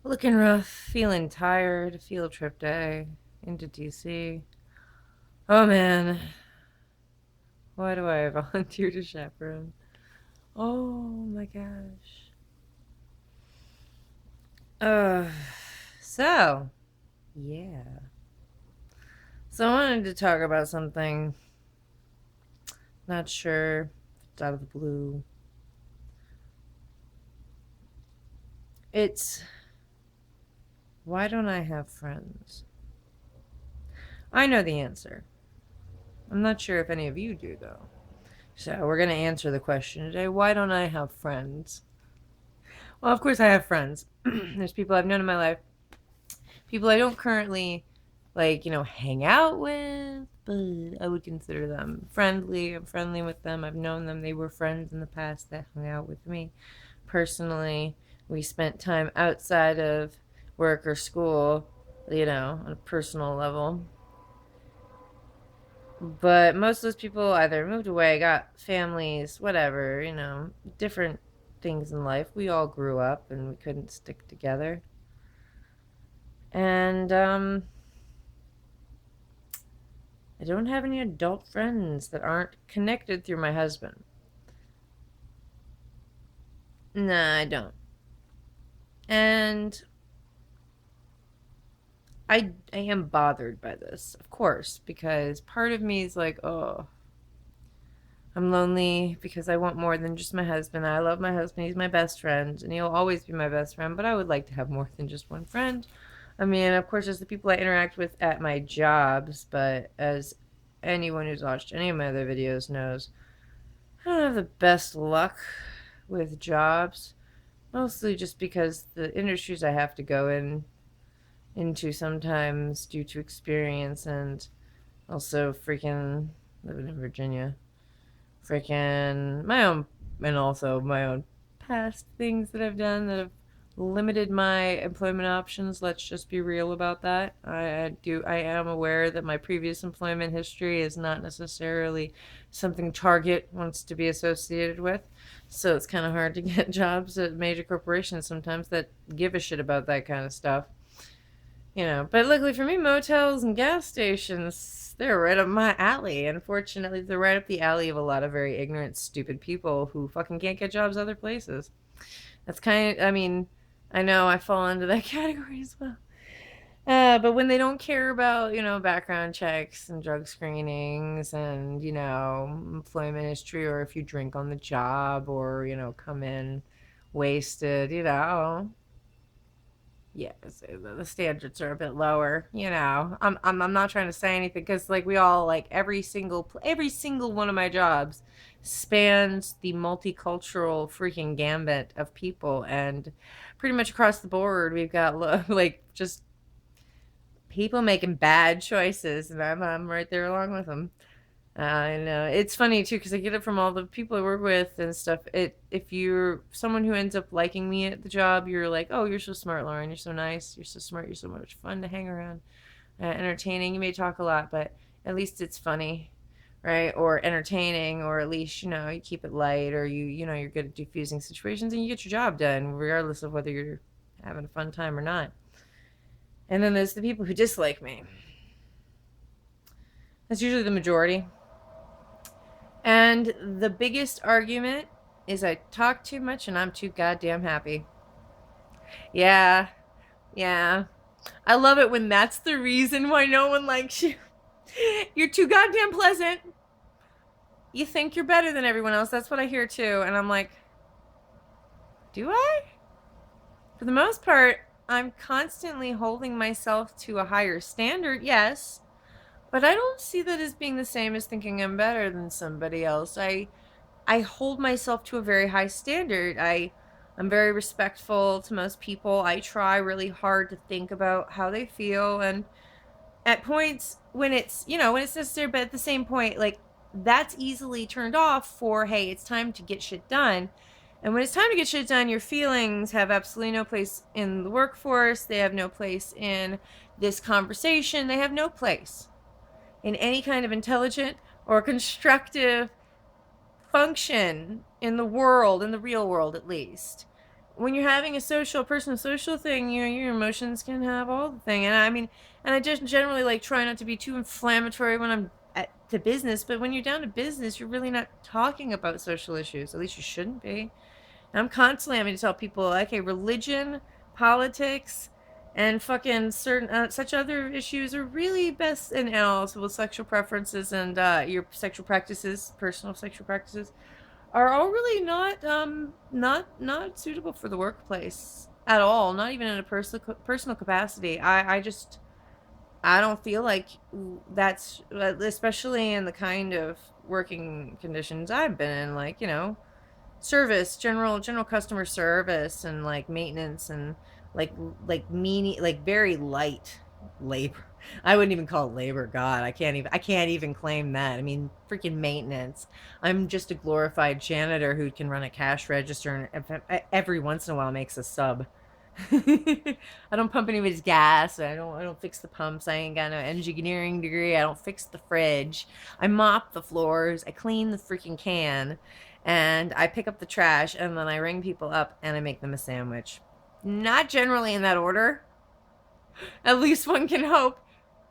Looking rough, feeling tired, field trip day into DC. Oh man, why do I volunteer to chaperone? Oh my gosh. Uh, so, yeah. So I wanted to talk about something. Not sure if it's out of the blue. It's why don't I have friends? I know the answer. I'm not sure if any of you do, though. So we're going to answer the question today, why don't I have friends? Well, of course I have friends. There's people I've known in my life, people I don't currently hang out with, but I would consider them friendly. I'm friendly with them. I've known them. They were friends in the past that hung out with me. Personally, we spent time outside of work or school, on a personal level. But most of those people either moved away, got families, whatever, different things in life. We all grew up and we couldn't stick together. And I don't have any adult friends that aren't connected through my husband. Nah, I don't. And I am bothered by this, of course, because part of me is like, oh, I'm lonely because I want more than just my husband. I love my husband. He's my best friend, and he'll always be my best friend, but I would like to have more than just one friend. I mean, of course, there's the people I interact with at my jobs, but as anyone who's watched any of my other videos knows, I don't have the best luck with jobs, mostly just because the industries I have to go into sometimes due to experience and also freaking living in Virginia, freaking my own, and also my own past things that I've done that have limited my employment options. Let's just be real about that. I am aware that my previous employment history is not necessarily something Target wants to be associated with. So it's kind of hard to get jobs at major corporations sometimes that give a shit about that kind of stuff. But luckily for me, motels and gas stations, they're right up my alley. Unfortunately, they're right up the alley of a lot of very ignorant, stupid people who fucking can't get jobs other places. That's kind of, I mean, I know I fall into that category as well. But when they don't care about, background checks and drug screenings and, employment history, or if you drink on the job or, come in wasted, yeah, the standards are a bit lower. I'm not trying to say anything because like we all like every single one of my jobs spans the multicultural freaking gambit of people, and pretty much across the board we've got like just people making bad choices, and I'm right there along with them. I know it's funny too because I get it from all the people I work with and stuff. If you're someone who ends up liking me at the job, you're like, oh, you're so smart, Lauren. You're so nice. You're so smart. You're so much fun to hang around. Entertaining. You may talk a lot, but at least it's funny, right? Or entertaining, or at least you keep it light, or you're good at diffusing situations and you get your job done, regardless of whether you're having a fun time or not. And then there's the people who dislike me. That's usually the majority. And the biggest argument is I talk too much and I'm too goddamn happy. Yeah, yeah. I love it when that's the reason why no one likes you. You're too goddamn pleasant. You think you're better than everyone else. That's what I hear too. And I'm like, do I? For the most part, I'm constantly holding myself to a higher standard, yes. But I don't see that as being the same as thinking I'm better than somebody else. I hold myself to a very high standard. I'm very respectful to most people. I try really hard to think about how they feel, and at points when it's necessary, but at the same point, like that's easily turned off for, hey, it's time to get shit done. And when it's time to get shit done, your feelings have absolutely no place in the workforce. They have no place in this conversation. They have no place in any kind of intelligent or constructive function in the world, in the real world at least. when you're having a personal social thing, your emotions can have all the thing. And I mean, and I just generally like try not to be too inflammatory when I'm to business. But when you're down to business, you're really not talking about social issues. At least you shouldn't be. And I'm constantly having to tell people, okay, religion, politics, and fucking certain such other issues are really best, and also with sexual preferences and your sexual practices, personal sexual practices, are all really not suitable for the workplace at all. Not even in a personal capacity. I just I don't feel like that's, especially in the kind of working conditions I've been in, like, service, general customer service, and like maintenance, and like meaning, like very light labor. I wouldn't even call it labor. God, I can't even claim that. I mean, freaking maintenance. I'm just a glorified janitor who can run a cash register and every once in a while makes a sub. I don't pump anybody's gas. I don't fix the pumps. I ain't got no engineering degree. I don't fix the fridge. I mop the floors. I clean the freaking can. And I pick up the trash, and then I ring people up and I make them a sandwich. Not generally in that order. At least one can hope.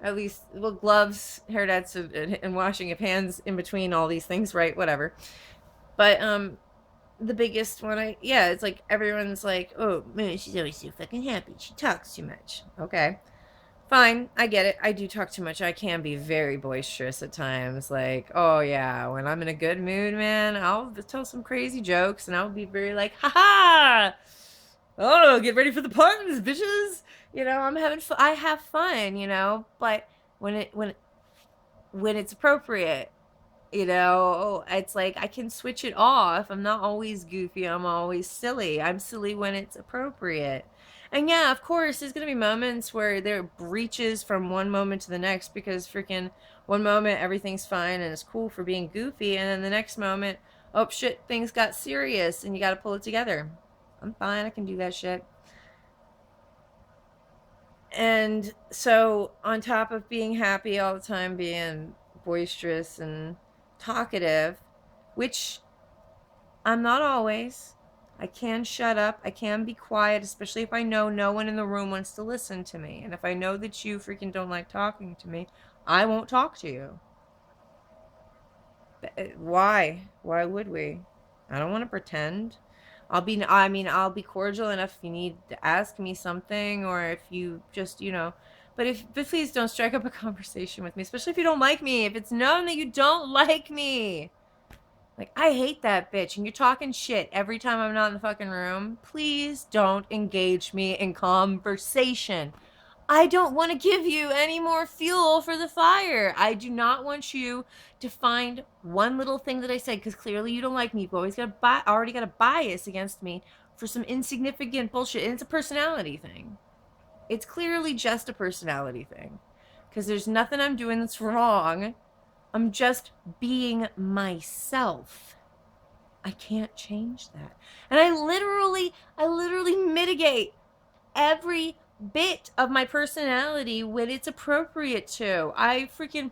At least, well, gloves, hair nets, and washing of hands in between all these things, right? Whatever. But the biggest one, yeah, it's like everyone's like, oh man, she's always so fucking happy. She talks too much. Okay, fine, I get it. I do talk too much. I can be very boisterous at times. Like, oh yeah, when I'm in a good mood, man, I'll tell some crazy jokes, and I'll be very like, ha ha. Oh, get ready for the puns, bitches. I'm having fun. I have fun, but when it's appropriate, it's like I can switch it off. I'm not always goofy. I'm always silly. I'm silly when it's appropriate. And yeah, of course, there's going to be moments where there are breaches from one moment to the next, because freaking one moment everything's fine and it's cool for being goofy. And then the next moment, oh shit, things got serious and you got to pull it together. I'm fine. I can do that shit. And so, on top of being happy all the time, being boisterous and talkative, which I'm not always. I can shut up. I can be quiet, especially if I know no one in the room wants to listen to me. And if I know that you freaking don't like talking to me, I won't talk to you. Why? Why would we? I don't want to pretend. I'll be cordial enough if you need to ask me something, or if you just, but please don't strike up a conversation with me, especially if you don't like me, if it's known that you don't like me. Like, I hate that bitch, and you're talking shit every time I'm not in the fucking room. Please don't engage me in conversation. I don't want to give you any more fuel for the fire. I do not want you to find one little thing that I said, because clearly you don't like me. You've already got a bias against me for some insignificant bullshit, and it's a personality thing. It's clearly just a personality thing, because there's nothing I'm doing that's wrong. I'm just being myself. I can't change that. And I literally mitigate every bit of my personality when it's appropriate to.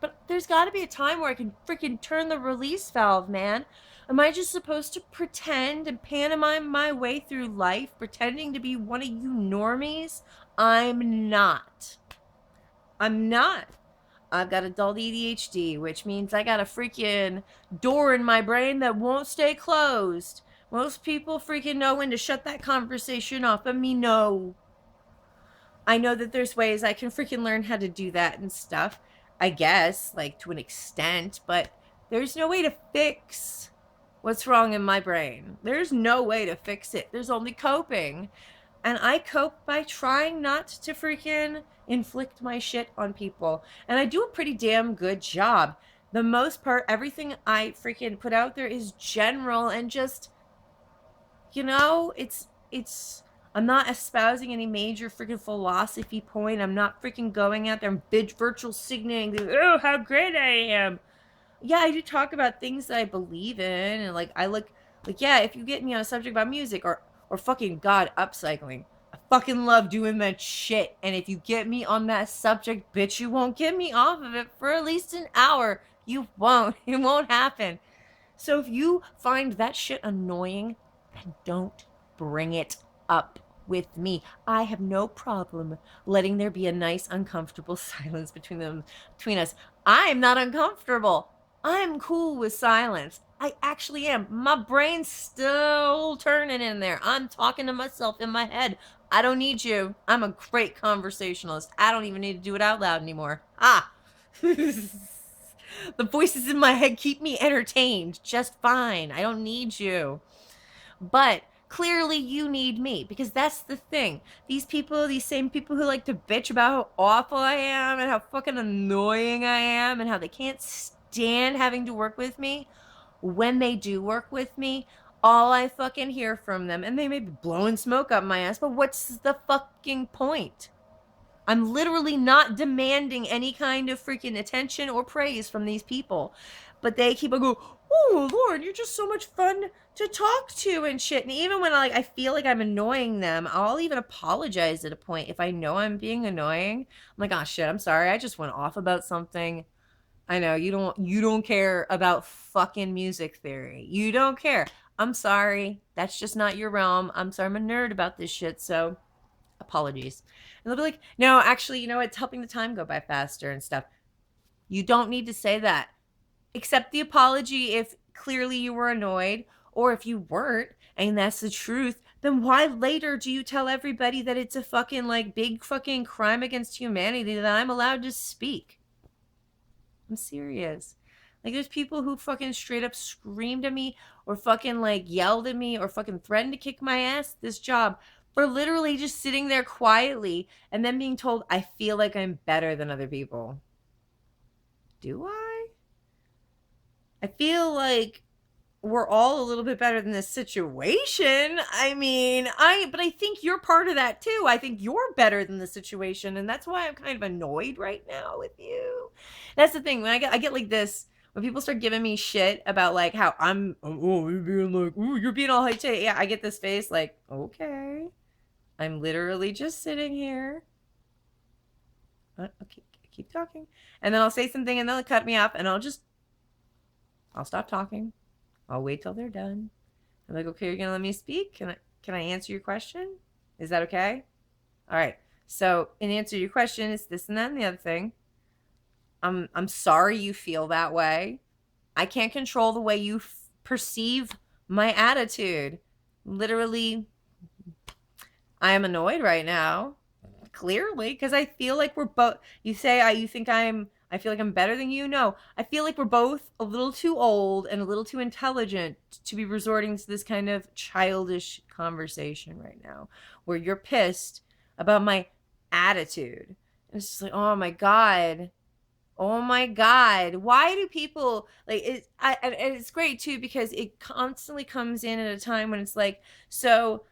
But there's got to be a time where I can freaking turn the release valve, man. Am I just supposed to pretend and pantomime my way through life, pretending to be one of you normies? I'm not. I'm not. I've got adult ADHD, which means I got a freaking door in my brain that won't stay closed. Most people freaking know when to shut that conversation off, but me, no. I know that there's ways I can freaking learn how to do that and stuff, I guess, like to an extent, but there's no way to fix what's wrong in my brain. There's no way to fix it. There's only coping. And I cope by trying not to freaking inflict my shit on people. And I do a pretty damn good job. The most part, everything I freaking put out there is general and just, it's I'm not espousing any major freaking philosophy point. I'm not freaking going out there and virtual signaling, oh, how great I am. Yeah, I do talk about things that I believe in, and like I look like, yeah, if you get me on a subject about music or fucking god, upcycling. I fucking love doing that shit. And if you get me on that subject, bitch, you won't get me off of it for at least an hour. You won't. It won't happen. So if you find that shit annoying, then don't bring it up with me. I have no problem letting there be a nice, uncomfortable silence between us. I'm not uncomfortable. I'm cool with silence. I actually am. My brain's still turning in there. I'm talking to myself in my head. I don't need you. I'm a great conversationalist. I don't even need to do it out loud anymore. Ah. The voices in my head keep me entertained just fine. I don't need you. But clearly you need me, because that's the thing. These people, these same people who like to bitch about how awful I am and how fucking annoying I am and how they can't stand having to work with me, when they do work with me, all I fucking hear from them, and they may be blowing smoke up my ass, but what's the fucking point? I'm literally not demanding any kind of freaking attention or praise from these people. But they keep on going, oh, Lauren, you're just so much fun to talk to and shit. And even when I feel like I'm annoying them, I'll even apologize at a point if I know I'm being annoying. I'm like, oh shit, I'm sorry. I just went off about something. I know you don't care about fucking music theory. You don't care. I'm sorry. That's just not your realm. I'm sorry. I'm a nerd about this shit. So apologies. And they'll be like, no, actually, it's helping the time go by faster and stuff. You don't need to say that. Accept the apology if clearly you were annoyed, or if you weren't, and that's the truth, then why later do you tell everybody that it's a fucking big fucking crime against humanity that I'm allowed to speak? I'm serious. There's people who fucking straight up screamed at me or fucking yelled at me or fucking threatened to kick my ass this job for literally just sitting there quietly and then being told I feel like I'm better than other people. Do I? I feel like we're all a little bit better than this situation. But I think you're part of that too. I think you're better than the situation, and that's why I'm kind of annoyed right now with you. That's the thing. When I get like this, when people start giving me shit about how you're being you're being all high tech. Yeah, I get this face okay, I'm literally just sitting here. Okay, keep talking, and then I'll say something, and they'll cut me off, and I'll stop talking. I'll wait till they're done. I'm like, okay, you're gonna let me speak? Can I answer your question? Is that okay? All right. So in answer to your question, it's this and that and the other thing. I'm sorry you feel that way. I can't control the way you perceive my attitude. Literally, I am annoyed right now. Clearly, because I feel like we're both. You say you think I feel like I'm better than you. No, I feel like we're both a little too old and a little too intelligent to be resorting to this kind of childish conversation right now, where you're pissed about my attitude. And it's just like, oh my god. Oh my god, why do people and it's great too because it constantly comes in at a time when it's like, so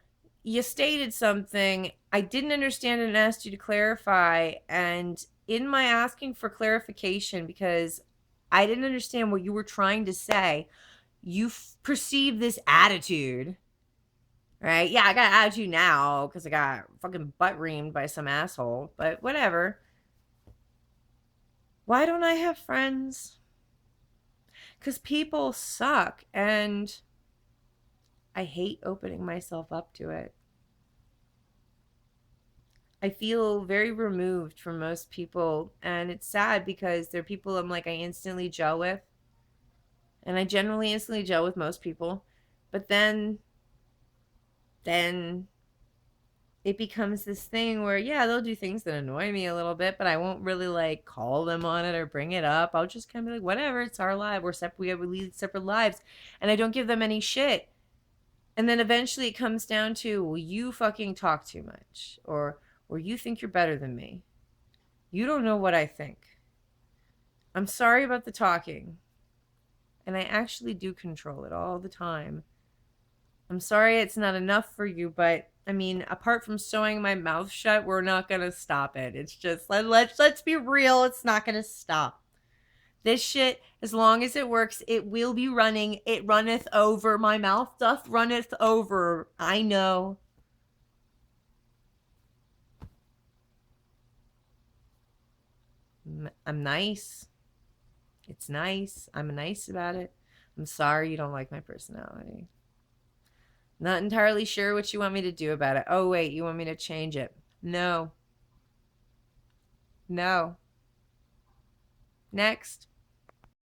you stated something, I didn't understand it and asked you to clarify, and in my asking for clarification because I didn't understand what you were trying to say, you perceive this attitude, right? Yeah, I got attitude now because I got fucking butt reamed by some asshole, but whatever. Why don't I have friends? Because people suck, and I hate opening myself up to it. I feel very removed from most people, and it's sad because they're people I instantly gel with, and I generally instantly gel with most people, but then it becomes this thing where, yeah, they'll do things that annoy me a little bit, but I won't really call them on it or bring it up. I'll just kind of be like, whatever, it's our life. We lead separate lives, and I don't give them any shit. And then eventually it comes down to, well, you fucking talk too much, or you think you're better than me. You don't know what I think. I'm sorry about the talking, and I actually do control it all the time. I'm sorry it's not enough for you, but apart from sewing my mouth shut, we're not gonna stop it. It's just let's be real. It's not gonna stop. This shit, as long as it works, it will be running. It runneth over. My mouth doth runneth over. I know. I'm nice. It's nice. I'm nice about it. I'm sorry you don't like my personality. Not entirely sure what you want me to do about it. Oh, wait, you want me to change it? No. No. Next.